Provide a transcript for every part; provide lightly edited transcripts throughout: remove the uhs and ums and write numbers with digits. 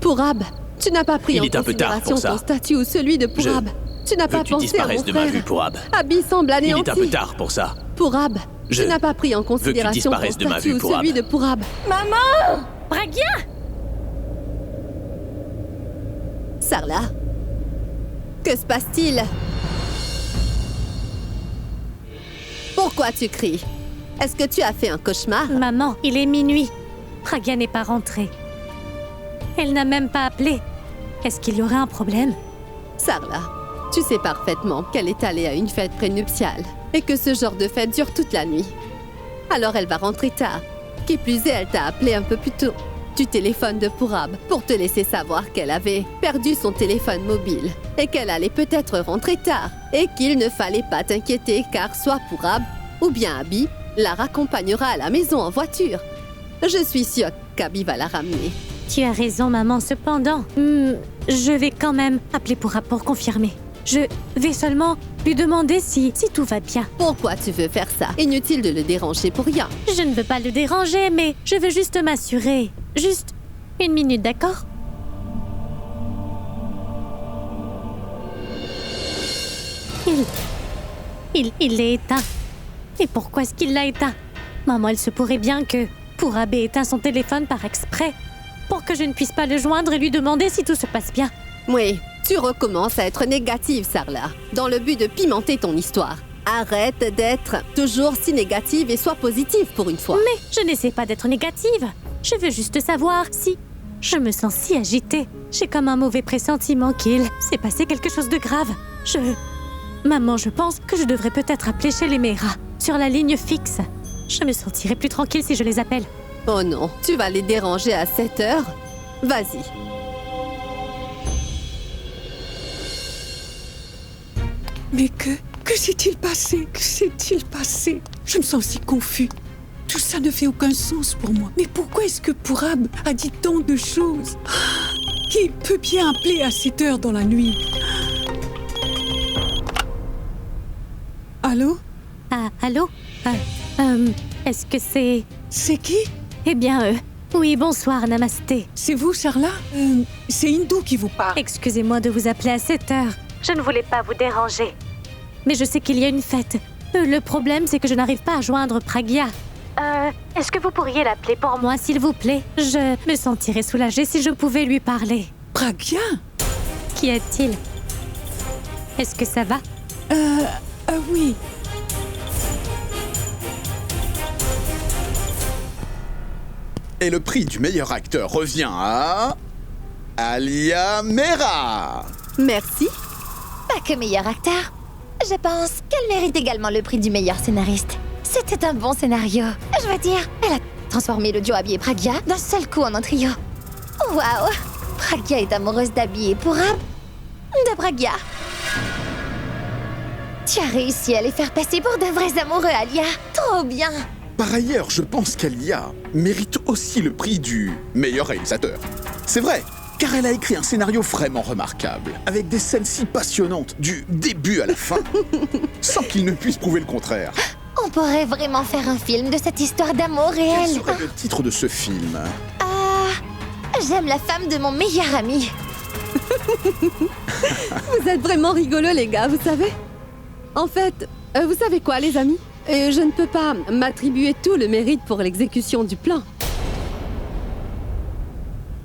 Pourab, tu n'as pas pris Il en est un peu tard considération pour ça. ton statut ou celui de Pourab. Tu n'as pas Veux que tu pensé à mon disparaisses de ma frère. vue, Pourab. Abby semble Il anéanti. est un peu tard pour ça. Pourab, Je tu n'as pas pris en veux que tu considération ton disparaisses de ma statut vue, ou Pourab. celui de Pourab. Maman! Pragya! Sarla, que se passe-t-il? Pourquoi tu cries? Est-ce que tu as fait un cauchemar? Maman, il est minuit. Pragya n'est pas rentrée. Elle n'a même pas appelé. Est-ce qu'il y aurait un problème? Sarla, tu sais parfaitement qu'elle est allée à une fête prénuptiale et que ce genre de fête dure toute la nuit. Alors elle va rentrer tard. Qui plus est, elle t'a appelé un peu plus tôt. Tu téléphones de Pourab pour te laisser savoir qu'elle avait perdu son téléphone mobile et qu'elle allait peut-être rentrer tard et qu'il ne fallait pas t'inquiéter car soit Pourab ou bien Abby la raccompagnera à la maison en voiture. Je suis sûre qu'Abby va la ramener. Tu as raison, maman. Cependant, je vais quand même appeler Pourab pour confirmer. Je vais seulement lui demander si tout va bien. Pourquoi tu veux faire ça? Inutile de le déranger pour rien. Je ne veux pas le déranger, mais je veux juste m'assurer. Juste une minute, d'accord? Il l'est éteint. Et pourquoi est-ce qu'il l'a éteint? Maman, il se pourrait bien que Pourab ait éteint son téléphone par exprès pour que je ne puisse pas le joindre et lui demander si tout se passe bien. Oui, tu recommences à être négative, Sarla, dans le but de pimenter ton histoire. Arrête d'être toujours si négative et sois positive pour une fois. Mais je n'essaie pas d'être négative. Je veux juste savoir si... Je me sens si agitée. J'ai comme un mauvais pressentiment qu'il s'est passé quelque chose de grave. Maman, je pense que je devrais peut-être appeler chez les Meira, sur la ligne fixe. Je me sentirais plus tranquille si je les appelle. Oh non, tu vas les déranger à 7 heures? Vas-y. Mais que s'est-il passé? Que s'est-il passé? Je me sens si confus. Tout ça ne fait aucun sens pour moi. Mais pourquoi est-ce que Pourab a dit tant de choses? Qui peut bien appeler à 7 heures dans la nuit? Allô? Ah, allô? Est-ce que c'est... C'est qui? Eh bien, oui, bonsoir, namasté. C'est vous, Sarla? C'est Hindou qui vous parle. Excusez-moi de vous appeler à 7 heures. Je ne voulais pas vous déranger. Mais je sais qu'il y a une fête. Le problème, c'est que je n'arrive pas à joindre Pragya. Est-ce que vous pourriez l'appeler pour moi, s'il vous plaît? Je me sentirais soulagée si je pouvais lui parler. Pragya? Qu'y a-t-il? Est-ce que ça va? Oui. Et le prix du meilleur acteur revient à... Alia Mera. Merci. Pas que meilleur acteur. Je pense qu'elle mérite également le prix du meilleur scénariste. C'était un bon scénario. Je veux dire, elle a transformé le duo Abby et Pragya d'un seul coup en un trio. Waouh! Pragya est amoureuse d'Abby et Pourab de Pragya. Tu as réussi à les faire passer pour de vrais amoureux, Alia. Trop bien! Par ailleurs, je pense qu'Alia mérite aussi le prix du meilleur réalisateur. C'est vrai, car elle a écrit un scénario vraiment remarquable, avec des scènes si passionnantes du début à la fin, sans qu'il ne puisse prouver le contraire. On pourrait vraiment faire un film de cette histoire d'amour Quel réel. serait le titre de ce film? J'aime la femme de mon meilleur ami. Vous êtes vraiment rigolos, les gars, vous savez? En fait, vous savez quoi, les amis? Je ne peux pas m'attribuer tout le mérite pour l'exécution du plan.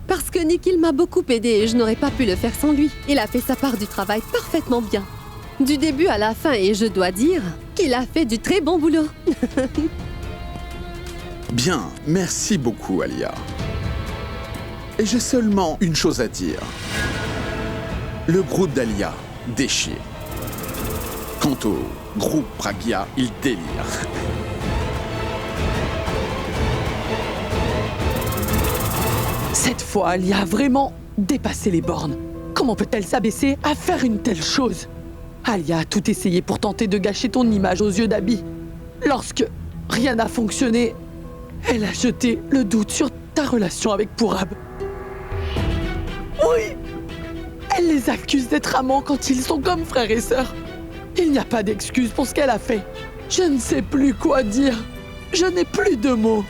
Parce que Nikhil m'a beaucoup aidé et je n'aurais pas pu le faire sans lui. Il a fait sa part du travail parfaitement bien. Du début à la fin, et je dois dire qu'il a fait du très bon boulot. Bien, merci beaucoup, Alia. Et j'ai seulement une chose à dire. Le groupe d'Alia déchire. Quant au groupe Pragya, il délire. Cette fois, Alia a vraiment dépassé les bornes. Comment peut-elle s'abaisser à faire une telle chose? Alia a tout essayé pour tenter de gâcher ton image aux yeux d'Abby. Lorsque rien n'a fonctionné, elle a jeté le doute sur ta relation avec Pourab. Oui! Elle les accuse d'être amants quand ils sont comme frères et sœurs. Il n'y a pas d'excuse pour ce qu'elle a fait. Je ne sais plus quoi dire. Je n'ai plus de mots.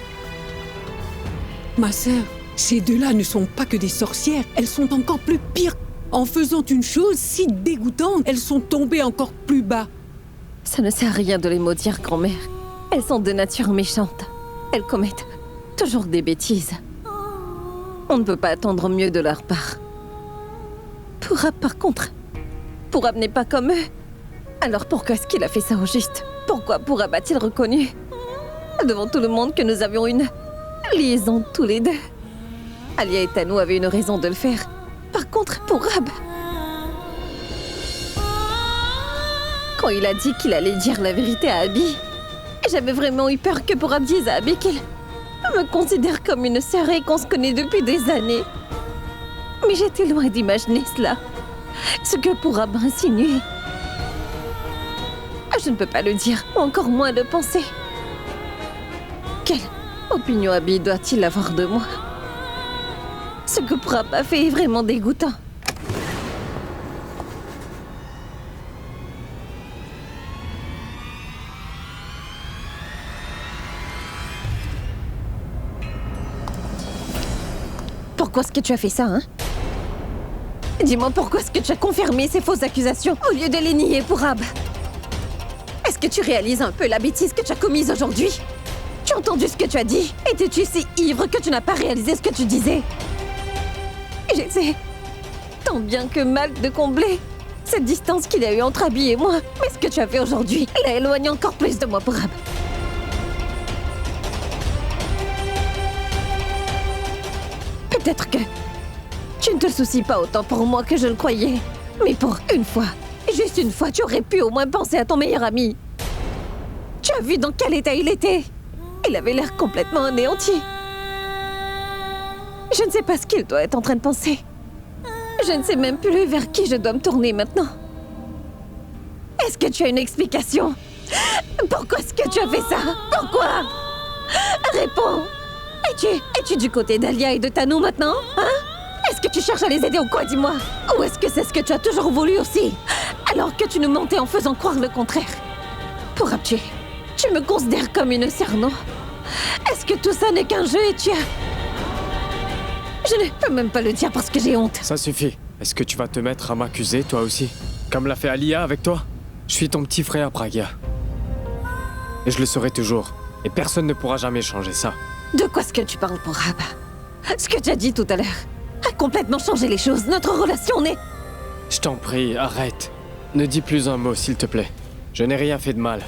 Ma sœur, Ces deux-là ne sont pas que des sorcières, elles sont encore plus pires. En faisant une chose si dégoûtante, elles sont tombées encore plus bas. Ça ne sert à rien de les maudire, grand-mère. Elles sont de nature méchante. Elles commettent toujours des bêtises. On ne peut pas attendre mieux de leur part. Pourab, par contre, Pourab n'est pas comme eux. Alors pourquoi est-ce qu'il a fait ça au juste? Pourquoi Pourab a-t-il reconnu, devant tout le monde, que nous avions une liaison tous les deux? Alia et Tanou avaient une raison de le faire. Par contre, Pourab, quand il a dit qu'il allait dire la vérité à Abby, j'avais vraiment eu peur que Pourab dise à Abby qu'il me considère comme une sœur et qu'on se connaît depuis des années. Mais j'étais loin d'imaginer cela. Ce que Pourab insinue. Je ne peux pas le dire, ou encore moins le penser. Quelle opinion Abby doit-il avoir de moi? Ce que Pourab a fait est vraiment dégoûtant. Pourquoi est-ce que tu as fait ça, hein? Dis-moi, pourquoi est-ce que tu as confirmé ces fausses accusations au lieu de les nier, Pourab? Est-ce que tu réalises un peu la bêtise que tu as commise aujourd'hui? Tu as entendu ce que tu as dit? Étais-tu si ivre que tu n'as pas réalisé ce que tu disais? J'essaie tant bien que mal de combler cette distance qu'il y a eu entre Abby et moi. Mais ce que tu as fait aujourd'hui l'a éloigné encore plus de moi, Pourab. Peut-être que tu ne te soucies pas autant pour moi que je le croyais. Mais pour une fois, juste une fois, tu aurais pu au moins penser à ton meilleur ami. Tu as vu dans quel état il était? Il avait l'air complètement anéanti. Je ne sais pas ce qu'il doit être en train de penser. Je ne sais même plus vers qui je dois me tourner maintenant. Est-ce que tu as une explication? Pourquoi est-ce que tu as fait ça? Pourquoi? Réponds! Es-tu du côté d'Alia et de Tanou maintenant? Hein? Est-ce que tu cherches à les aider ou quoi, dis-moi? Ou est-ce que c'est ce que tu as toujours voulu aussi? Alors que tu nous mentais en faisant croire le contraire. Pourab, tu me considères comme une sœur, non? Est-ce que tout ça n'est qu'un jeu et tu as... Je ne peux même pas le dire parce que j'ai honte. Ça suffit. Est-ce que tu vas te mettre à m'accuser, toi aussi? Comme l'a fait Alia avec toi? Je suis ton petit frère, Pragya. Et je le serai toujours. Et personne ne pourra jamais changer ça. De quoi est-ce que tu parles, Pourab? Ce que tu as dit tout à l'heure a complètement changé les choses. Notre relation n'est... Je t'en prie, arrête. Ne dis plus un mot, s'il te plaît. Je n'ai rien fait de mal.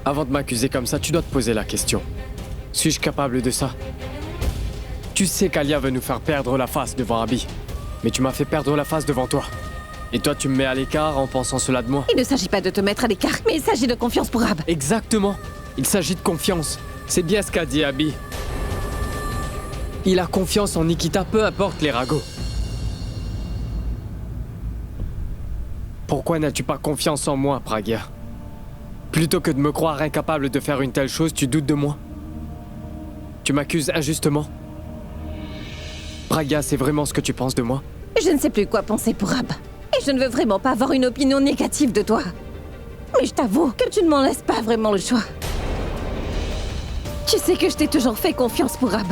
Avant de m'accuser comme ça, tu dois te poser la question. Suis-je capable de ça? Tu sais qu'Alia veut nous faire perdre la face devant Abby. Mais tu m'as fait perdre la face devant toi. Et toi, tu me mets à l'écart en pensant cela de moi? Il ne s'agit pas de te mettre à l'écart, mais il s'agit de confiance, Pourab. Exactement. Il s'agit de confiance. C'est bien ce qu'a dit Abby. Il a confiance en Nikita, peu importe les ragots. Pourquoi n'as-tu pas confiance en moi, Pragya? Plutôt que de me croire incapable de faire une telle chose, tu doutes de moi? Tu m'accuses injustement? Pragya, c'est vraiment ce que tu penses de moi? Je ne sais plus quoi penser, Pourab. Et je ne veux vraiment pas avoir une opinion négative de toi. Mais je t'avoue que tu ne m'en laisses pas vraiment le choix. Tu sais que je t'ai toujours fait confiance, Pourab.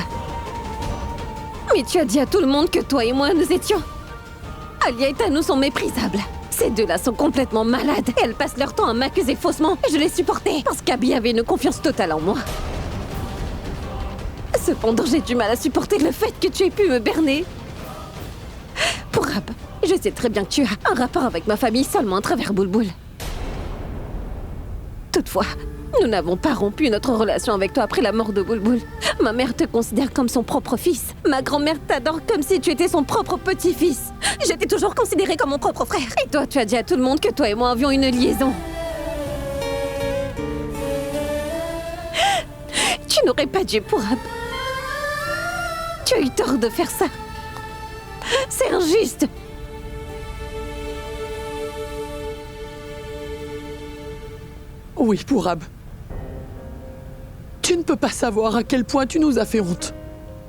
Mais tu as dit à tout le monde que toi et moi, nous étions... Alia et Tanou sont méprisables. Ces deux-là sont complètement malades et elles passent leur temps à m'accuser faussement et je les supportais parce qu'Abby avait une confiance totale en moi. Cependant, j'ai du mal à supporter le fait que tu aies pu me berner. Pourab, je sais très bien que tu as un rapport avec ma famille seulement à travers Boulboul. Toutefois, nous n'avons pas rompu notre relation avec toi après la mort de Boulboul. Ma mère te considère comme son propre fils. Ma grand-mère t'adore comme si tu étais son propre petit-fils. J'étais toujours considérée comme mon propre frère. Et toi, tu as dit à tout le monde que toi et moi avions une liaison. Tu n'aurais pas dû, Pourab. Tu as eu tort de faire ça. C'est injuste. Oui, Pourab. Tu ne peux pas savoir à quel point tu nous as fait honte.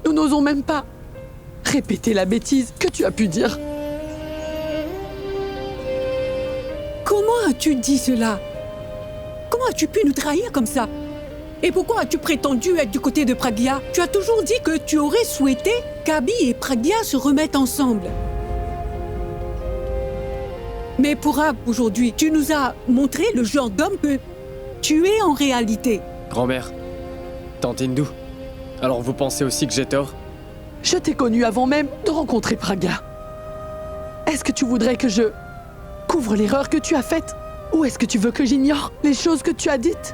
Nous n'osons même pas répéter la bêtise que tu as pu dire. Comment as-tu dit cela? Comment as-tu pu nous trahir comme ça? Et pourquoi as-tu prétendu être du côté de Pragya? Tu as toujours dit que tu aurais souhaité qu'Abby et Pragya se remettent ensemble. Mais Purab, aujourd'hui, tu nous as montré le genre d'homme que tu es en réalité. Grand-mère, tante Hindu, alors vous pensez aussi que j'ai tort? Je t'ai connu avant même de rencontrer Pragya. Est-ce que tu voudrais que je couvre l'erreur que tu as faite? Ou est-ce que tu veux que j'ignore les choses que tu as dites?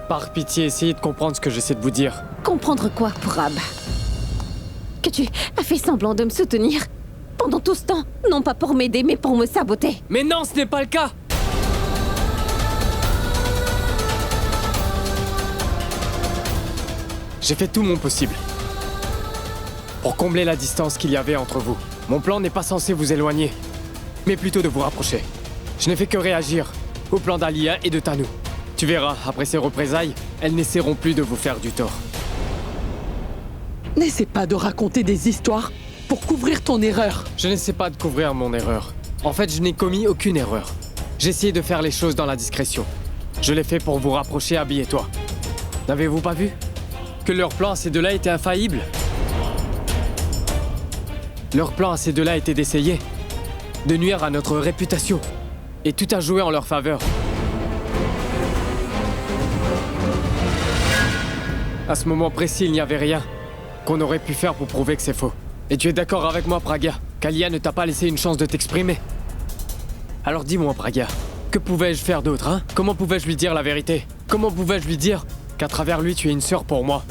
Par pitié, essayez de comprendre ce que j'essaie de vous dire. Comprendre quoi, Purab? Que tu as fait semblant de me soutenir pendant tout ce temps, non pas pour m'aider, mais pour me saboter. Mais non, ce n'est pas le cas! J'ai fait tout mon possible pour combler la distance qu'il y avait entre vous. Mon plan n'est pas censé vous éloigner, mais plutôt de vous rapprocher. Je n'ai fait que réagir au plan d'Alia et de Tanu. Tu verras, après ces représailles, elles n'essaieront plus de vous faire du tort. N'essaie pas de raconter des histoires pour couvrir ton erreur. Je n'essaie pas de couvrir mon erreur. En fait, je n'ai commis aucune erreur. J'ai essayé de faire les choses dans la discrétion. Je l'ai fait pour vous rapprocher, Abby et toi. N'avez-vous pas vu que leur plan à ces deux-là était infaillible? Leur plan à ces deux-là était d'essayer de nuire à notre réputation. Et tout a joué en leur faveur. À ce moment précis, il n'y avait rien qu'on aurait pu faire pour prouver que c'est faux. Et tu es d'accord avec moi, Pragya, qu'Alia ne t'a pas laissé une chance de t'exprimer? Alors dis-moi, Pragya, que pouvais-je faire d'autre, hein? Comment pouvais-je lui dire la vérité? Comment pouvais-je lui dire qu'à travers lui, tu es une sœur pour moi?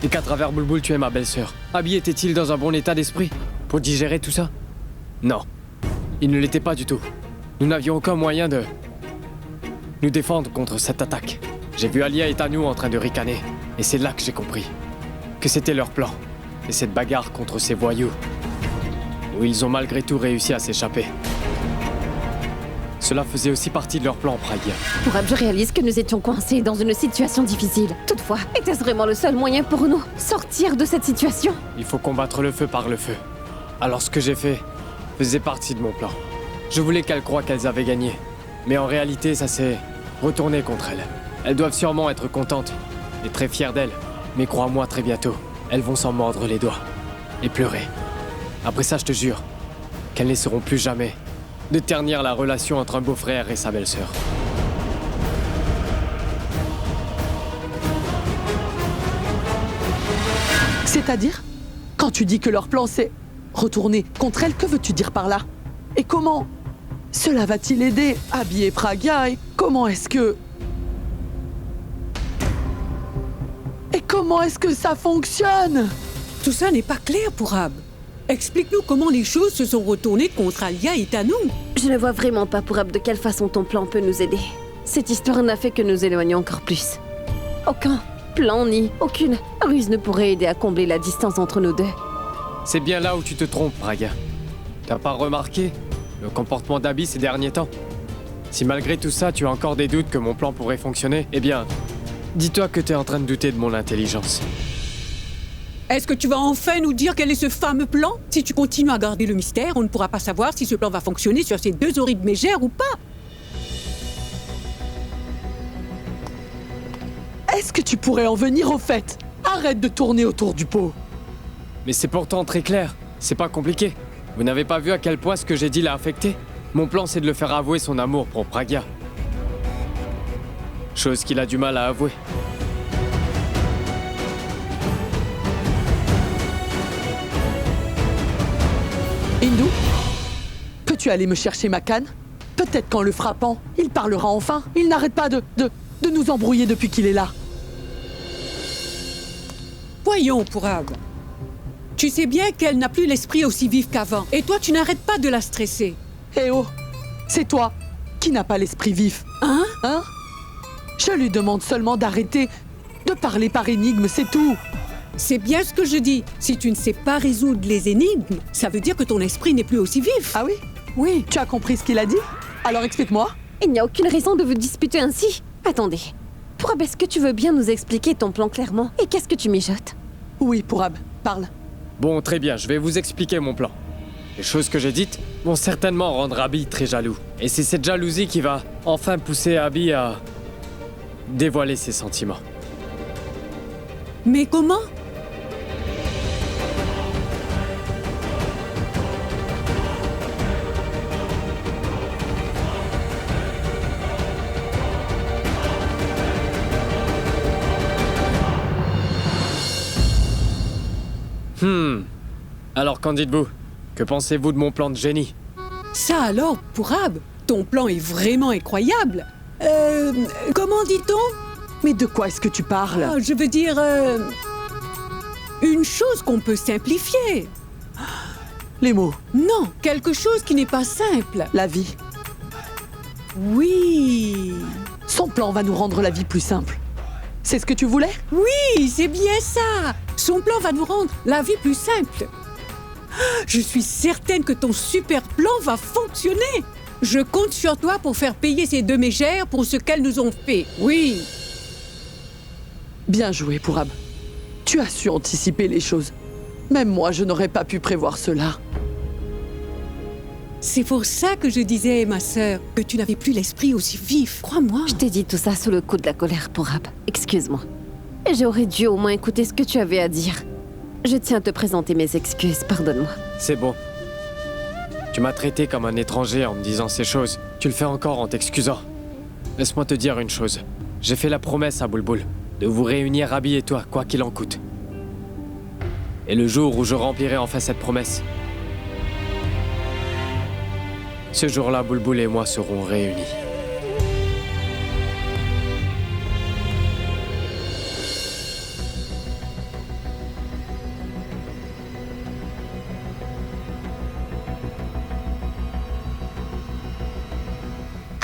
Et qu'à travers Bulbul, tu es ma belle-sœur? Abby était-il dans un bon état d'esprit pour digérer tout ça? Non, il ne l'était pas du tout. Nous n'avions aucun moyen de nous défendre contre cette attaque. J'ai vu Alia et Tanu en train de ricaner, et c'est là que j'ai compris que c'était leur plan. Et cette bagarre contre ces voyous, où ils ont malgré tout réussi à s'échapper. Cela faisait aussi partie de leur plan, Pragya. Purab, je réalise que nous étions coincés dans une situation difficile. Toutefois, était-ce vraiment le seul moyen pour nous sortir de cette situation? Il faut combattre le feu par le feu. Alors ce que j'ai fait faisait partie de mon plan. Je voulais qu'elles croient qu'elles avaient gagné. Mais en réalité, ça s'est retourné contre elles. Elles doivent sûrement être contentes et très fières d'elles. Mais crois-moi, très bientôt, elles vont s'en mordre les doigts et pleurer. Après ça, je te jure qu'elles n'essaieront plus jamais de ternir la relation entre un beau-frère et sa belle-sœur. C'est-à-dire, quand tu dis que leur plan c'est retourner contre elle, que veux-tu dire par là? Et comment cela va-t-il aider Abby et Pragya? Et comment est-ce que... Comment est-ce que ça fonctionne? Tout ça n'est pas clair, Purab. Explique-nous comment les choses se sont retournées contre Alia et Tanu. Je ne vois vraiment pas, Purab, de quelle façon ton plan peut nous aider. Cette histoire n'a fait que nous éloigner encore plus. Aucun plan ni aucune ruse ne pourrait aider à combler la distance entre nous deux. C'est bien là où tu te trompes, Pragya. T'as pas remarqué le comportement d'Abby ces derniers temps? Si malgré tout ça, tu as encore des doutes que mon plan pourrait fonctionner, eh bien, dis-toi que t'es en train de douter de mon intelligence. Est-ce que tu vas enfin nous dire quel est ce fameux plan? Si tu continues à garder le mystère, on ne pourra pas savoir si ce plan va fonctionner sur ces deux horribles mégères ou pas. Est-ce que tu pourrais en venir au fait? Arrête de tourner autour du pot. Mais c'est pourtant très clair, c'est pas compliqué. Vous n'avez pas vu à quel point ce que j'ai dit l'a affecté? Mon plan, c'est de le faire avouer son amour pour Pragya. Chose qu'il a du mal à avouer. Hindu, peux-tu aller me chercher ma canne? Peut-être qu'en le frappant, il parlera enfin. Il n'arrête pas de nous embrouiller depuis qu'il est là. Voyons, Purab. Tu sais bien qu'elle n'a plus l'esprit aussi vif qu'avant. Et toi, tu n'arrêtes pas de la stresser. Eh oh, c'est toi qui n'as pas l'esprit vif. Hein? Hein? Je lui demande seulement d'arrêter de parler par énigme, c'est tout. C'est bien ce que je dis. Si tu ne sais pas résoudre les énigmes, ça veut dire que ton esprit n'est plus aussi vif. Ah oui? Oui. Tu as compris ce qu'il a dit? Alors explique-moi. Il n'y a aucune raison de vous disputer ainsi. Attendez. Purab, est-ce que tu veux bien nous expliquer ton plan clairement? Et qu'est-ce que tu mijotes? Oui, Purab, parle. Bon, très bien, je vais vous expliquer mon plan. Les choses que j'ai dites vont certainement rendre Abby très jaloux. Et c'est cette jalousie qui va enfin pousser Abby à dévoiler ses sentiments. Mais comment? Alors qu'en dites-vous? Que pensez-vous de mon plan de génie? Ça alors, Pourab, ton plan est vraiment incroyable. Comment dit-on? Mais de quoi est-ce que tu parles? Ah, je veux dire, une chose qu'on peut simplifier. Les mots, Non, quelque chose qui n'est pas simple. la vie. Oui. Son plan va nous rendre la vie plus simple. C'est ce que tu voulais? Oui, c'est bien ça. Son plan va nous rendre la vie plus simple. Je suis certaine que ton super plan va fonctionner. Je compte sur toi pour faire payer ces deux mégères pour ce qu'elles nous ont fait. Oui. Bien joué, Pourab. Tu as su anticiper les choses. Même moi, je n'aurais pas pu prévoir cela. C'est pour ça que je disais, ma sœur, que tu n'avais plus l'esprit aussi vif. Crois-moi. Je t'ai dit tout ça sous le coup de la colère, Pourab. Excuse-moi. J'aurais dû au moins écouter ce que tu avais à dire. Je tiens à te présenter mes excuses, pardonne-moi. C'est bon. Tu m'as traité comme un étranger en me disant ces choses. Tu le fais encore en t'excusant. Laisse-moi te dire une chose. J'ai fait la promesse à Bulbul de vous réunir Abby et toi, quoi qu'il en coûte. Et le jour où je remplirai enfin cette promesse, ce jour-là, Bulbul et moi serons réunis.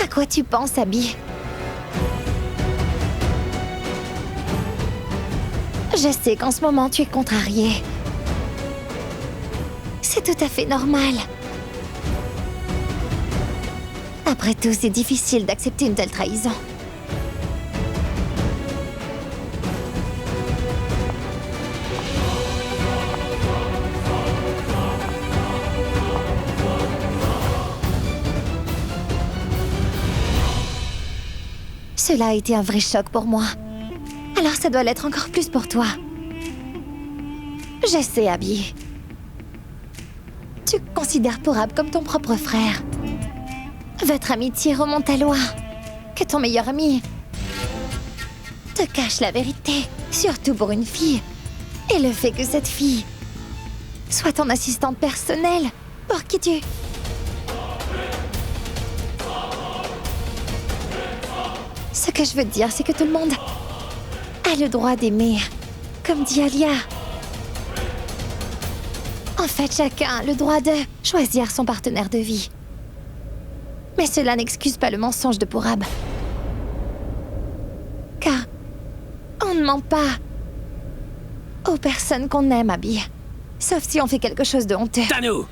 À quoi tu penses, Abby? Je sais qu'en ce moment, tu es contrariée. C'est tout à fait normal. Après tout, c'est difficile d'accepter une telle trahison. Cela a été un vrai choc pour moi. Alors ça doit l'être encore plus pour toi. Je sais, Abby. Tu considères Pourab comme ton propre frère. Votre amitié remonte à loin. Que ton meilleur ami te cache la vérité, surtout pour une fille. Et le fait que cette fille soit ton assistante personnelle, pour qui tu... Ce que je veux dire, c'est que tout le monde a le droit d'aimer, comme dit Alia. En fait, chacun a le droit de choisir son partenaire de vie. Mais cela n'excuse pas le mensonge de Pourab. Car on ne ment pas aux personnes qu'on aime, Abby. Sauf si on fait quelque chose de honteux. Tanou!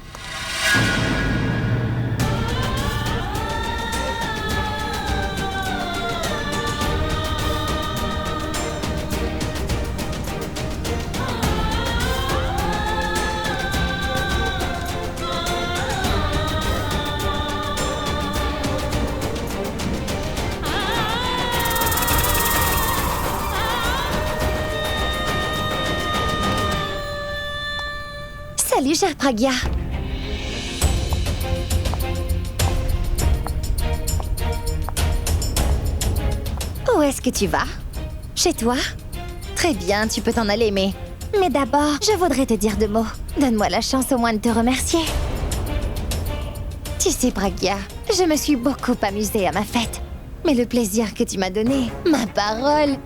Salut, cher Pragya. Où est-ce que tu vas? Chez toi? Très bien, tu peux t'en aller, mais d'abord, je voudrais te dire deux mots. Donne-moi la chance au moins de te remercier. Tu sais, Pragya, je me suis beaucoup amusée à ma fête. Mais le plaisir que tu m'as donné, ma parole.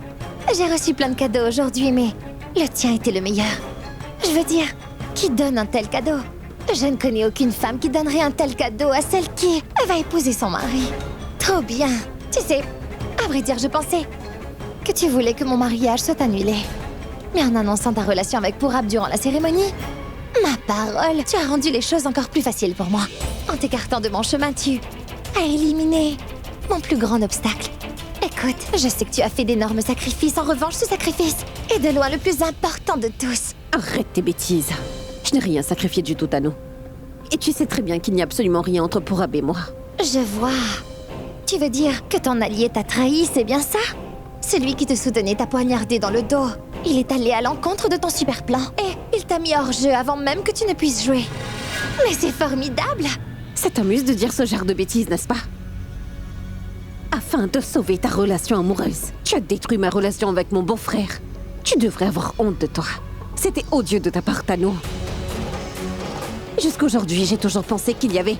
J'ai reçu plein de cadeaux aujourd'hui, mais le tien était le meilleur. Je veux dire, qui donne un tel cadeau? Je ne connais aucune femme qui donnerait un tel cadeau à celle qui va épouser son mari. Trop bien. Tu sais, à vrai dire, je pensais que tu voulais que mon mariage soit annulé. Mais en annonçant ta relation avec Pourab durant la cérémonie, ma parole, tu as rendu les choses encore plus faciles pour moi. En t'écartant de mon chemin, tu as éliminé mon plus grand obstacle. Écoute, je sais que tu as fait d'énormes sacrifices. En revanche, ce sacrifice est de loin le plus important de tous. Arrête tes bêtises. Je n'ai rien sacrifié du tout à nous. Et tu sais très bien qu'il n'y a absolument rien entre Pourab et moi. Je vois. Tu veux dire que ton allié t'a trahi, c'est bien ça? Celui qui te soutenait t'a poignardé dans le dos Il est allé à l'encontre de ton super plan. Et il t'a mis hors jeu avant même que tu ne puisses jouer. Mais c'est formidable! Ça t'amuse de dire ce genre de bêtises, n'est-ce pas? Afin de sauver ta relation amoureuse, tu as détruit ma relation avec mon beau-frère. Tu devrais avoir honte de toi. C'était odieux de ta part, Tano. Jusqu'aujourd'hui, j'ai toujours pensé qu'il y avait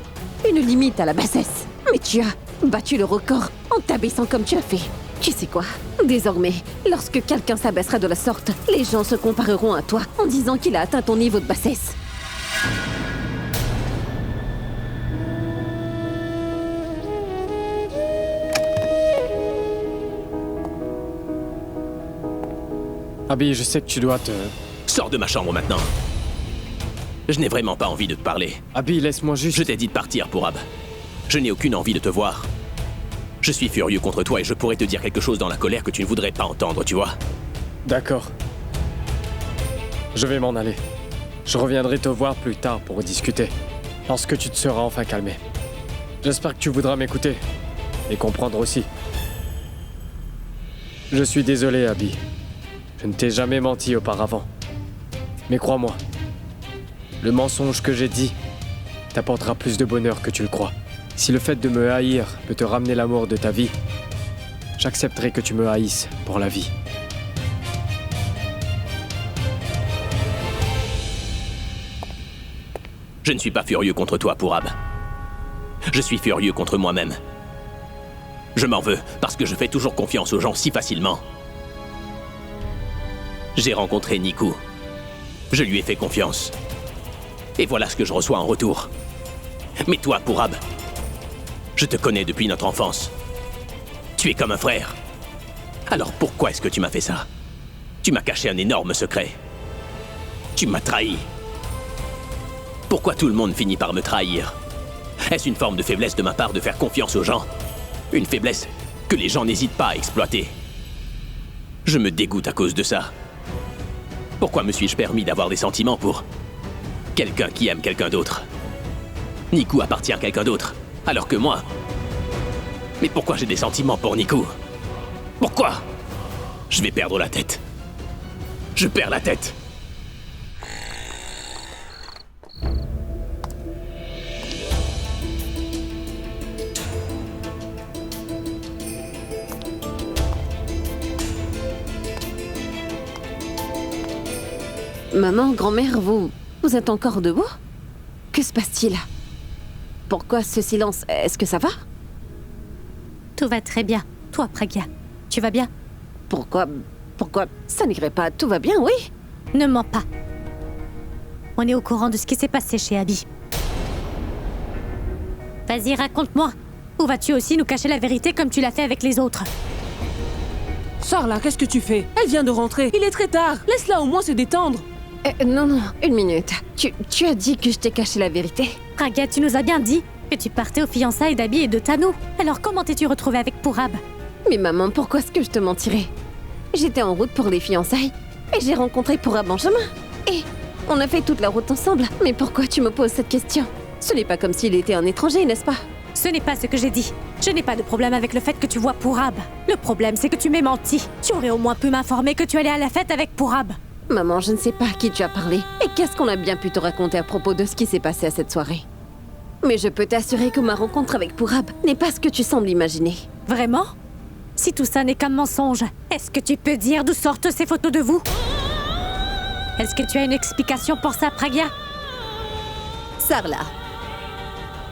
une limite à la bassesse. Mais tu as battu le record en t'abaissant comme tu as fait. Tu sais quoi? Désormais, lorsque quelqu'un s'abaissera de la sorte, les gens se compareront à toi en disant qu'il a atteint ton niveau de bassesse. Abby, je sais que tu dois te... Sors de ma chambre maintenant. Je n'ai vraiment pas envie de te parler. Abby, laisse-moi juste... Je t'ai dit de partir, Pourab. Je n'ai aucune envie de te voir. Je suis furieux contre toi et je pourrais te dire quelque chose dans la colère que tu ne voudrais pas entendre, tu vois. D'accord. Je vais m'en aller. Je reviendrai te voir plus tard pour discuter, lorsque tu te seras enfin calmé. J'espère que tu voudras m'écouter et comprendre aussi. Je suis désolé, Abby. Je ne t'ai jamais menti auparavant. Mais crois-moi, le mensonge que j'ai dit t'apportera plus de bonheur que tu le crois. Si le fait de me haïr peut te ramener l'amour de ta vie, j'accepterai que tu me haïsses pour la vie. Je ne suis pas furieux contre toi, Pourab. Je suis furieux contre moi-même. Je m'en veux parce que je fais toujours confiance aux gens si facilement. J'ai rencontré Niku. Je lui ai fait confiance. Et voilà ce que je reçois en retour. Mais toi, Pourab, je te connais depuis notre enfance. Tu es comme un frère. Alors pourquoi est-ce que tu m'as fait ça? Tu m'as caché un énorme secret. Tu m'as trahi. Pourquoi tout le monde finit par me trahir? Est-ce une forme de faiblesse de ma part de faire confiance aux gens? Une faiblesse que les gens n'hésitent pas à exploiter. Je me dégoûte à cause de ça. Pourquoi me suis-je permis d'avoir des sentiments pour quelqu'un qui aime quelqu'un d'autre? Niku appartient à quelqu'un d'autre, alors que moi... Mais pourquoi j'ai des sentiments pour Niku? Pourquoi? Je vais perdre la tête. Je perds la tête. Maman, grand-mère, vous êtes encore debout? Que se passe-t-il? Pourquoi ce silence? Est-ce que ça va? Tout va très bien. Toi, Pragya, tu vas bien? Pourquoi ça n'irait pas? Tout va bien, oui? Ne mens pas. On est au courant de ce qui s'est passé chez Abby. Vas-y, raconte-moi. Ou vas-tu aussi nous cacher la vérité comme tu l'as fait avec les autres? Sarla, qu'est-ce que tu fais? Elle vient de rentrer. Il est très tard. Laisse-la au moins se détendre. Non, une minute. Tu as dit que je t'ai caché la vérité? Pragya, tu nous as bien dit que tu partais aux fiançailles d'Abby et de Tano. Alors comment t'es-tu retrouvée avec Pourab? Mais maman, pourquoi est-ce que je te mentirais? J'étais en route pour les fiançailles et j'ai rencontré Pourab en chemin. Et on a fait toute la route ensemble. Mais pourquoi tu me poses cette question? Ce n'est pas comme s'il était un étranger, n'est-ce pas? Ce n'est pas ce que j'ai dit. Je n'ai pas de problème avec le fait que tu vois Pourab. Le problème, c'est que tu m'as menti. Tu aurais au moins pu m'informer que tu allais à la fête avec Pourab. Maman, je ne sais pas à qui tu as parlé. Et qu'est-ce qu'on a bien pu te raconter à propos de ce qui s'est passé à cette soirée? Mais je peux t'assurer que ma rencontre avec Pourab n'est pas ce que tu sembles imaginer. Vraiment? Si tout ça n'est qu'un mensonge, est-ce que tu peux dire d'où sortent ces photos de vous? Est-ce que tu as une explication pour ça, Pragya? Sarla,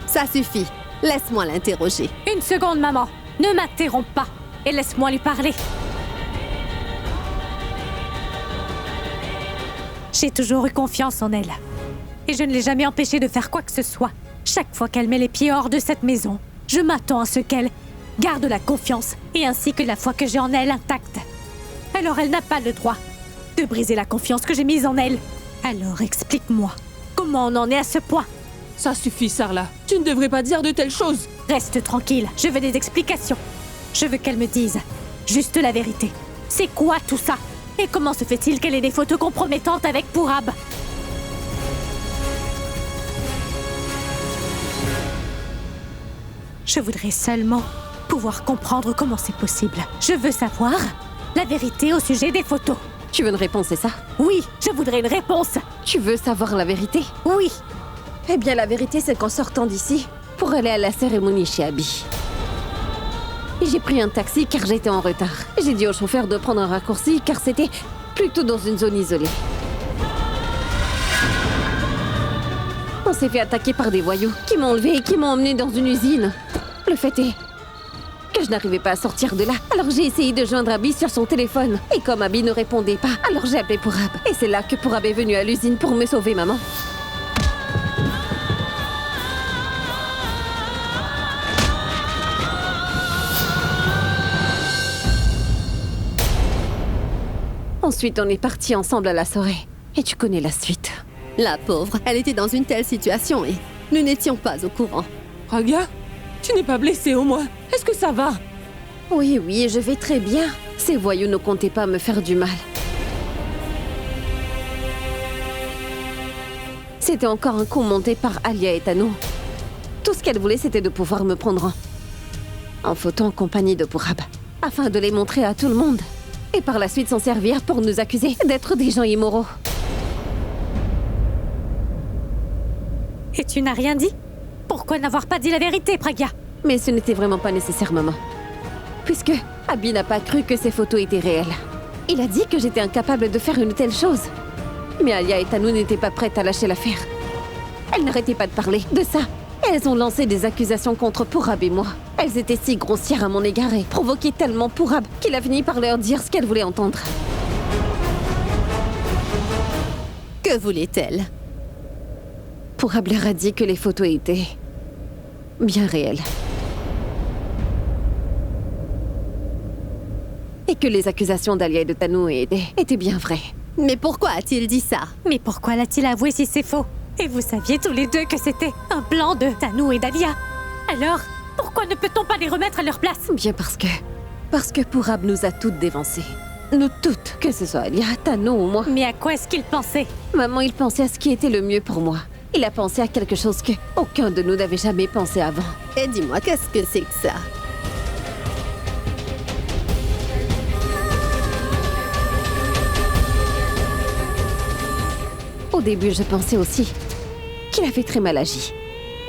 ça suffit. Laisse-moi l'interroger. Une seconde, maman. Ne m'interromps pas et laisse-moi lui parler. J'ai toujours eu confiance en elle. Et je ne l'ai jamais empêchée de faire quoi que ce soit. Chaque fois qu'elle met les pieds hors de cette maison, je m'attends à ce qu'elle garde la confiance et ainsi que la foi que j'ai en elle intacte. Alors elle n'a pas le droit de briser la confiance que j'ai mise en elle. Alors explique-moi, comment on en est à ce point? Ça suffit, Sarla. Tu ne devrais pas dire de telles choses. Reste tranquille, je veux des explications. Je veux qu'elle me dise juste la vérité. C'est quoi tout ça? Et comment se fait-il qu'elle ait des photos compromettantes avec Pourab? Je voudrais seulement pouvoir comprendre comment c'est possible. Je veux savoir la vérité au sujet des photos. Tu veux une réponse, c'est ça? Oui, je voudrais une réponse. Tu veux savoir la vérité? Oui. Eh bien, la vérité, c'est qu'en sortant d'ici, pour aller à la cérémonie chez Abby, j'ai pris un taxi car j'étais en retard. J'ai dit au chauffeur de prendre un raccourci car c'était plutôt dans une zone isolée. On s'est fait attaquer par des voyous qui m'ont enlevé et qui m'ont emmené dans une usine. Le fait est que je n'arrivais pas à sortir de là. Alors j'ai essayé de joindre Abby sur son téléphone. Et comme Abby ne répondait pas, alors j'ai appelé Pourab. Et c'est là que Pourab est venu à l'usine pour me sauver, maman. Ensuite, on est partis ensemble à la soirée. Et tu connais la suite. La pauvre, elle était dans une telle situation et nous n'étions pas au courant. Pragya, tu n'es pas blessée au moins. Est-ce que ça va? Oui, je vais très bien. Ces voyous ne comptaient pas me faire du mal. C'était encore un coup monté par Alia et Tano. Tout ce qu'elle voulait, c'était de pouvoir me prendre en photo en compagnie de Pourab, afin de les montrer à tout le monde. Et par la suite s'en servir pour nous accuser d'être des gens immoraux. Et tu n'as rien dit? Pourquoi n'avoir pas dit la vérité, Pragya? Mais ce n'était vraiment pas nécessaire, maman. Puisque Abby n'a pas cru que ces photos étaient réelles. Il a dit que j'étais incapable de faire une telle chose. Mais Alia et Tano n'étaient pas prêtes à lâcher l'affaire. Elles n'arrêtaient pas de parler de ça. Elles ont lancé des accusations contre Pourab et moi. Elles étaient si grossières à mon égard et provoquaient tellement Pourab qu'il a fini par leur dire ce qu'elle voulait entendre. Que voulait-elle? Pourab leur a dit que les photos étaient bien réelles. Et que les accusations d'Alia et de Tano étaient bien vraies. Mais pourquoi a-t-il dit ça? Mais pourquoi l'a-t-il avoué si c'est faux? Et vous saviez tous les deux que c'était un plan de Tano et d'Alia. Alors, pourquoi ne peut-on pas les remettre à leur place? Bien parce que Pourab nous a toutes dévancées. Nous toutes, que ce soit Alia, Tano ou moi. Mais à quoi est-ce qu'il pensait? Maman, il pensait à ce qui était le mieux pour moi. Il a pensé à quelque chose que aucun de nous n'avait jamais pensé avant. Et dis-moi, qu'est-ce que c'est que ça? Au début, je pensais aussi qu'il avait très mal agi.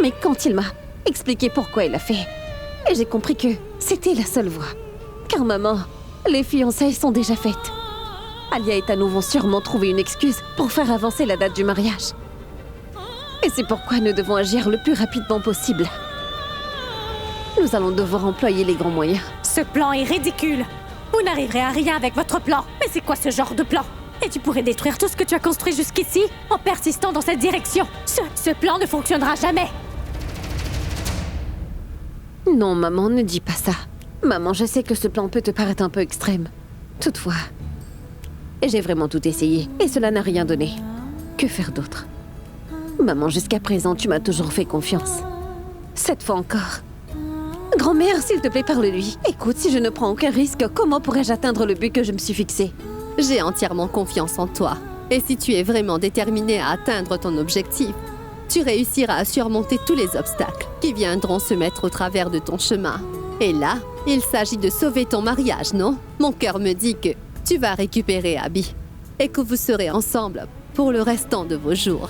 Mais quand il m'a expliqué pourquoi il l'a fait, j'ai compris que c'était la seule voie. Car maman, les fiançailles sont déjà faites. Alia et Tano vont sûrement trouver une excuse pour faire avancer la date du mariage. Et c'est pourquoi nous devons agir le plus rapidement possible. Nous allons devoir employer les grands moyens. Ce plan est ridicule. Vous n'arriverez à rien avec votre plan. Mais c'est quoi ce genre de plan? Et tu pourrais détruire tout ce que tu as construit jusqu'ici en persistant dans cette direction. Ce plan ne fonctionnera jamais. Non, maman, ne dis pas ça. Maman, je sais que ce plan peut te paraître un peu extrême. Toutefois, j'ai vraiment tout essayé et cela n'a rien donné. Que faire d'autre? Maman, jusqu'à présent, tu m'as toujours fait confiance. Cette fois encore. Grand-mère, s'il te plaît, parle-lui. Écoute, si je ne prends aucun risque, comment pourrais-je atteindre le but que je me suis fixé? J'ai entièrement confiance en toi. Et si tu es vraiment déterminée à atteindre ton objectif, tu réussiras à surmonter tous les obstacles qui viendront se mettre au travers de ton chemin. Et là, il s'agit de sauver ton mariage, non? Mon cœur me dit que tu vas récupérer Abby et que vous serez ensemble pour le restant de vos jours.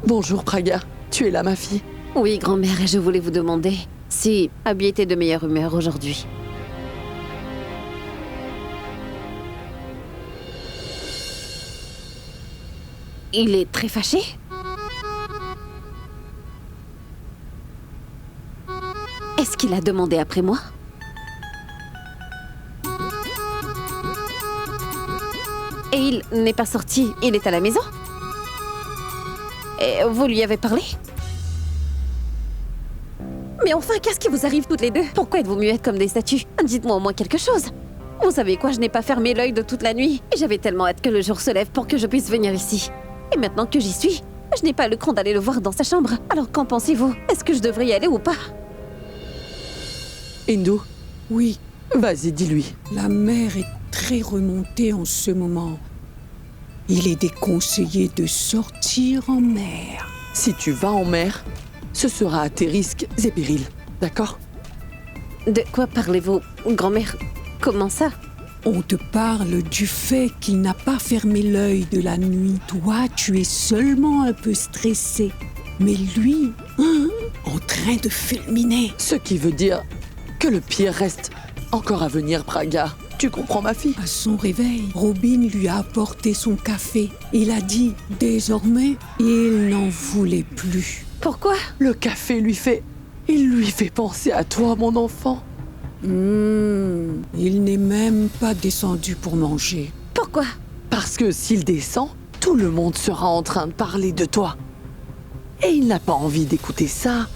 Bonjour Pragya, tu es là ma fille? Oui, grand-mère, et je voulais vous demander si Abby était de meilleure humeur aujourd'hui. Il est très fâché? Est-ce qu'il a demandé après moi? Et il n'est pas sorti, il est à la maison? Et vous lui avez parlé? Mais enfin, qu'est-ce qui vous arrive toutes les deux? Pourquoi êtes-vous muettes comme des statues? Dites-moi au moins quelque chose. Vous savez quoi, je n'ai pas fermé l'œil de toute la nuit. Et j'avais tellement hâte que le jour se lève pour que je puisse venir ici. Et maintenant que j'y suis, je n'ai pas le cran d'aller le voir dans sa chambre. Alors qu'en pensez-vous? Est-ce que je devrais y aller ou pas? Hindu, Oui, vas-y, dis-lui. la mer est très remontée en ce moment. il est déconseillé de sortir en mer. Si tu vas en mer, ce sera à tes risques et périls, d'accord? De quoi parlez-vous, grand-mère? Comment ça? On te parle du fait qu'il n'a pas fermé l'œil de la nuit. Toi, tu es seulement un peu stressé. Mais lui, en train de fulminer. Ce qui veut dire que le pire reste encore à venir, Praga. Tu comprends, ma fille? À son réveil, Robin lui a apporté son café. Il a dit, désormais, il n'en voulait plus. Pourquoi? Le café il lui fait penser à toi, mon enfant. Il n'est même pas descendu pour manger. Pourquoi? Parce que s'il descend, tout le monde sera en train de parler de toi. Et il n'a pas envie d'écouter ça.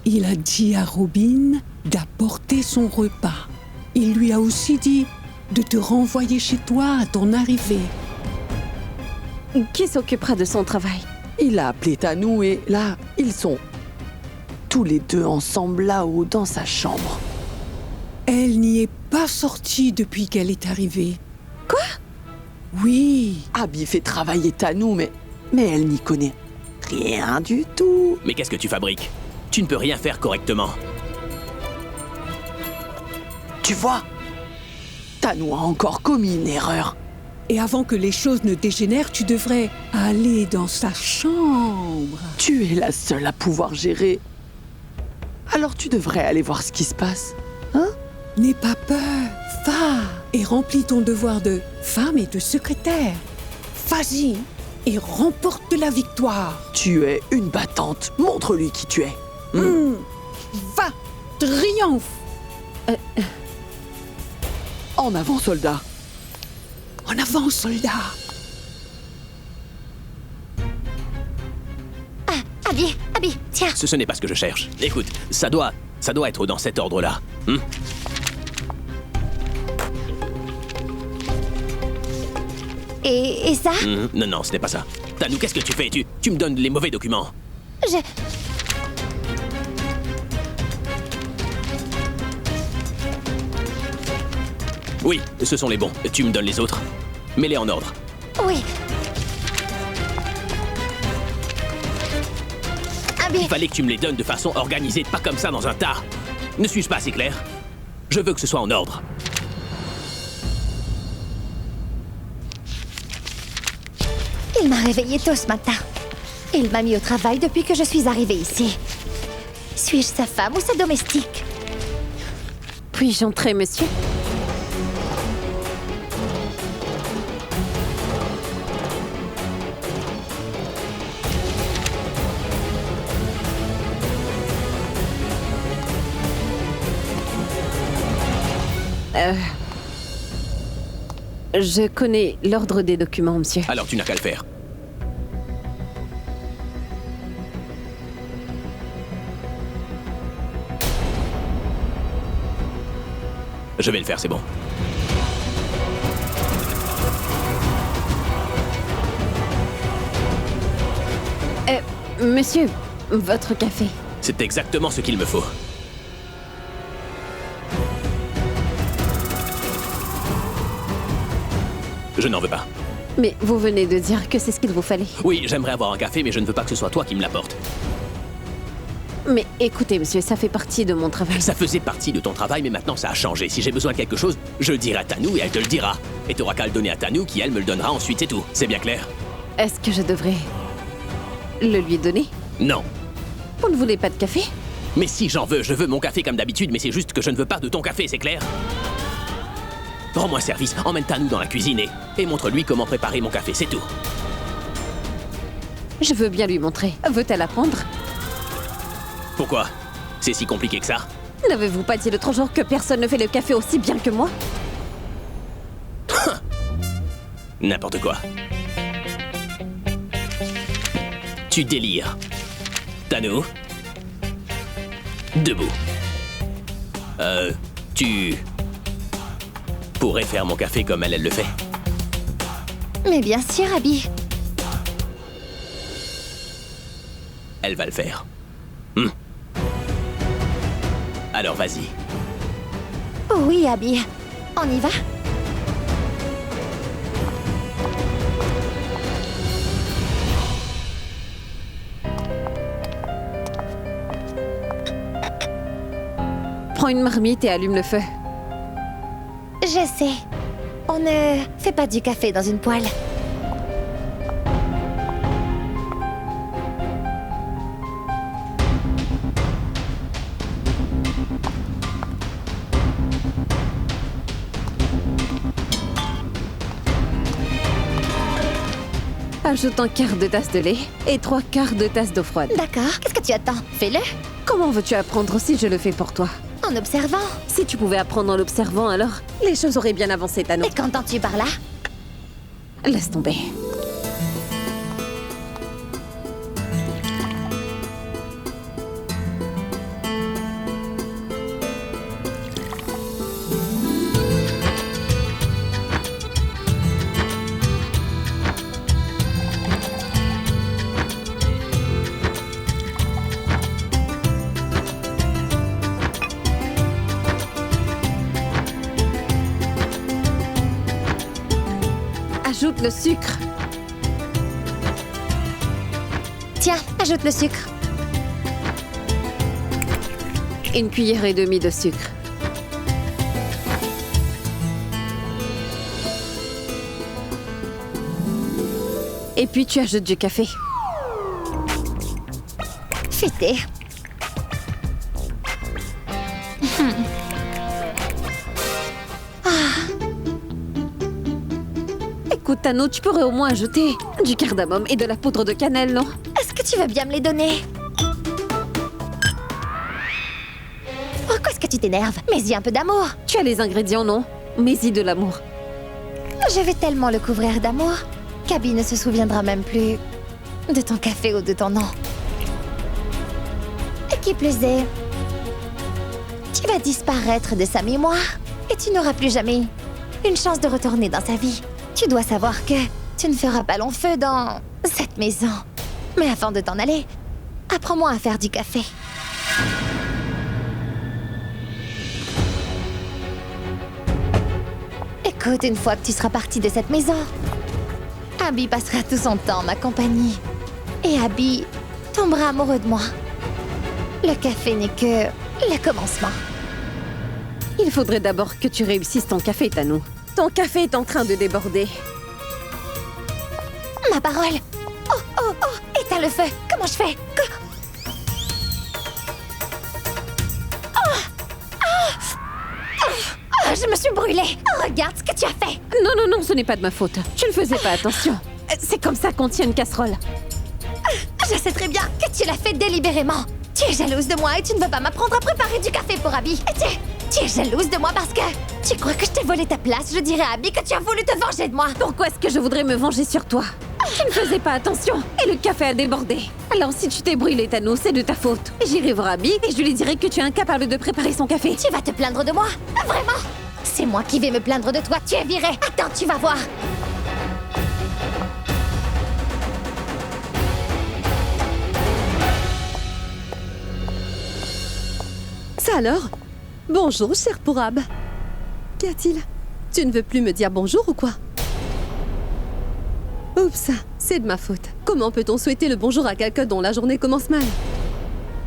Il a dit à Robin d'apporter son repas. Il lui a aussi dit de te renvoyer chez toi à ton arrivée. Qui s'occupera de son travail? Il a appelé Tanou et là, ils sont tous les deux ensemble là-haut dans sa chambre. Elle n'y est pas sortie depuis qu'elle est arrivée. Quoi? Oui. Abby fait travailler Tanou, mais elle n'y connaît rien du tout. Mais qu'est-ce que tu fabriques? Tu ne peux rien faire correctement. Tu vois, Tanou a encore commis une erreur. Et avant que les choses ne dégénèrent, tu devrais aller dans sa chambre. Tu es la seule à pouvoir gérer. Alors tu devrais aller voir ce qui se passe. Hein? N'aie pas peur. Va et remplis ton devoir de femme et de secrétaire. Vas-y et remporte la victoire. Tu es une battante. Montre-lui qui tu es. Va, triomphe. En avant, soldat. En avant, soldat. Abby, tiens. Ce n'est pas ce que je cherche. Écoute, ça doit être dans cet ordre-là. Et ça? Non, ce n'est pas ça. Tanou, qu'est-ce que tu fais? Tu me donnes les mauvais documents. Oui, ce sont les bons. Tu me donnes les autres. Mets-les en ordre. Oui. Abby. Il fallait que tu me les donnes de façon organisée, pas comme ça dans un tas. Ne suis-je pas assez clair? Je veux que ce soit en ordre. Il m'a réveillée tôt ce matin. Il m'a mis au travail depuis que je suis arrivée ici. Suis-je sa femme ou sa domestique? Puis-je entrer, monsieur? Je connais l'ordre des documents, monsieur. Alors tu n'as qu'à le faire. Je vais le faire, c'est bon. Monsieur, votre café. C'est exactement ce qu'il me faut. Je n'en veux pas. Mais vous venez de dire que c'est ce qu'il vous fallait. Oui, j'aimerais avoir un café, mais je ne veux pas que ce soit toi qui me l'apporte. Mais écoutez, monsieur, ça fait partie de mon travail. Ça faisait partie de ton travail, mais maintenant ça a changé. Si j'ai besoin de quelque chose, je le dirai à Tanou et elle te le dira. Et t'auras qu'à le donner à Tanou qui, elle, me le donnera ensuite, c'est tout. C'est bien clair? Est-ce que je devrais le lui donner? Non. Vous ne voulez pas de café? Mais si, j'en veux. Je veux mon café comme d'habitude, mais c'est juste que je ne veux pas de ton café, c'est clair? Rends-moi service, emmène Tanou dans la cuisine et montre-lui comment préparer mon café, c'est tout. Je veux bien lui montrer. Veut-elle apprendre? Pourquoi? C'est si compliqué que ça? N'avez-vous pas dit l'autre jour que personne ne fait le café aussi bien que moi? N'importe quoi. Tu délires. Tanou? Debout. Tu pourrais faire mon café comme elle le fait? Mais bien sûr, Abby. Elle va le faire. Alors vas-y. Oui, Abby. On y va? une marmite et allume le feu. Je sais. On ne fait pas du café dans une poêle. Ajoute un quart de tasse de lait et 3/4 de tasse d'eau froide. D'accord, qu'est-ce que tu attends? Fais-le. Comment veux-tu apprendre si je le fais pour toi? En observant. Si tu pouvais apprendre en l'observant, alors les choses auraient bien avancé, Tano. Et qu'entends-tu par là? Laisse tomber. Ajoute le sucre. Tiens, ajoute le sucre. 1,5 cuillère de sucre. Et puis tu ajoutes du café. Futé. Écoute, Tano, tu pourrais au moins ajouter du cardamome et de la poudre de cannelle, non? Est-ce que tu veux bien me les donner? Pourquoi est-ce que tu t'énerves? Mets-y un peu d'amour. Tu as les ingrédients, non? Mets-y de l'amour. Je vais tellement le couvrir d'amour qu'Abby ne se souviendra même plus de ton café ou de ton nom. Et qui plus est, tu vas disparaître de sa mémoire et tu n'auras plus jamais une chance de retourner dans sa vie. Tu dois savoir que tu ne feras pas long feu dans cette maison. Mais avant de t'en aller, apprends-moi à faire du café. Écoute, une fois que tu seras parti de cette maison, Abby passera tout son temps en ma compagnie. Et Abby tombera amoureux de moi. Le café n'est que le commencement. Il faudrait d'abord que tu réussisses ton café, Tano. Ton café est en train de déborder. Ma parole! Oh, oh, oh! Éteins le feu! Comment je fais? Je me suis brûlée! Regarde ce que tu as fait! Non, non, non, ce n'est pas de ma faute. Tu ne faisais pas attention. C'est comme ça qu'on tient une casserole. Je sais très bien que tu l'as fait délibérément. Tu es jalouse de moi et tu ne veux pas m'apprendre à préparer du café pour Abby. Tu es jalouse de moi parce que tu crois que je t'ai volé ta place. Je dirais à Abby que tu as voulu te venger de moi. Pourquoi est-ce que je voudrais me venger sur toi? Tu ne faisais pas attention et le café a débordé. Alors si tu t'es brûlé, Tano, c'est de ta faute. J'irai voir Abby et je lui dirai que tu es incapable de préparer son café. Tu vas te plaindre de moi? Vraiment? C'est moi qui vais me plaindre de toi. Tu es virée. Attends, tu vas voir. Ça alors? Bonjour, cher Pourab. Qu'y a-t-il? Tu ne veux plus me dire bonjour ou quoi? Oups, c'est de ma faute. Comment peut-on souhaiter le bonjour à quelqu'un dont la journée commence mal?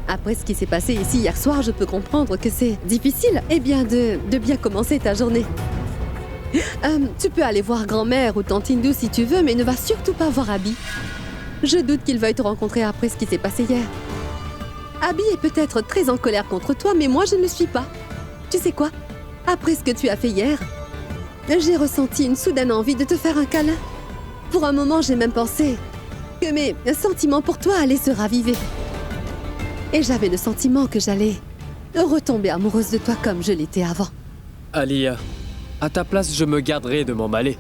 Après ce qui s'est passé ici hier soir, je peux comprendre que c'est difficile, de bien commencer ta journée. Tu peux aller voir grand-mère ou tante Hindou si tu veux, mais ne va surtout pas voir Abby. Je doute qu'il veuille te rencontrer après ce qui s'est passé hier. Abby est peut-être très en colère contre toi, mais moi je ne le suis pas. Tu sais quoi? Après ce que tu as fait hier, j'ai ressenti une soudaine envie de te faire un câlin. Pour un moment, j'ai même pensé que mes sentiments pour toi allaient se raviver. Et j'avais le sentiment que j'allais retomber amoureuse de toi comme je l'étais avant. Alia, à ta place, je me garderai de m'emballer.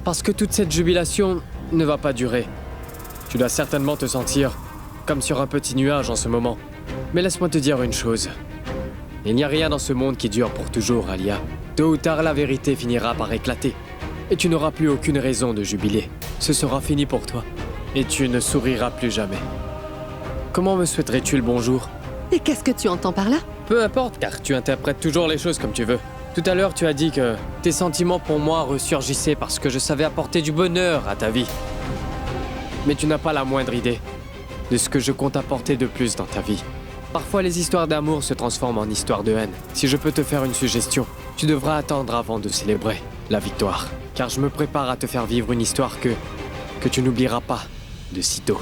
Parce que toute cette jubilation ne va pas durer. Tu dois certainement te sentir comme sur un petit nuage en ce moment. Mais laisse-moi te dire une chose. Il n'y a rien dans ce monde qui dure pour toujours, Alia. Tôt ou tard, la vérité finira par éclater. Et tu n'auras plus aucune raison de jubiler. Ce sera fini pour toi. Et tu ne souriras plus jamais. Comment me souhaiterais-tu le bonjour? Et qu'est-ce que tu entends par là? Peu importe, car tu interprètes toujours les choses comme tu veux. Tout à l'heure, tu as dit que tes sentiments pour moi ressurgissaient parce que je savais apporter du bonheur à ta vie. Mais tu n'as pas la moindre idée de ce que je compte apporter de plus dans ta vie. Parfois, les histoires d'amour se transforment en histoires de haine. Si je peux te faire une suggestion, tu devras attendre avant de célébrer la victoire. Car je me prépare à te faire vivre une histoire que tu n'oublieras pas de sitôt.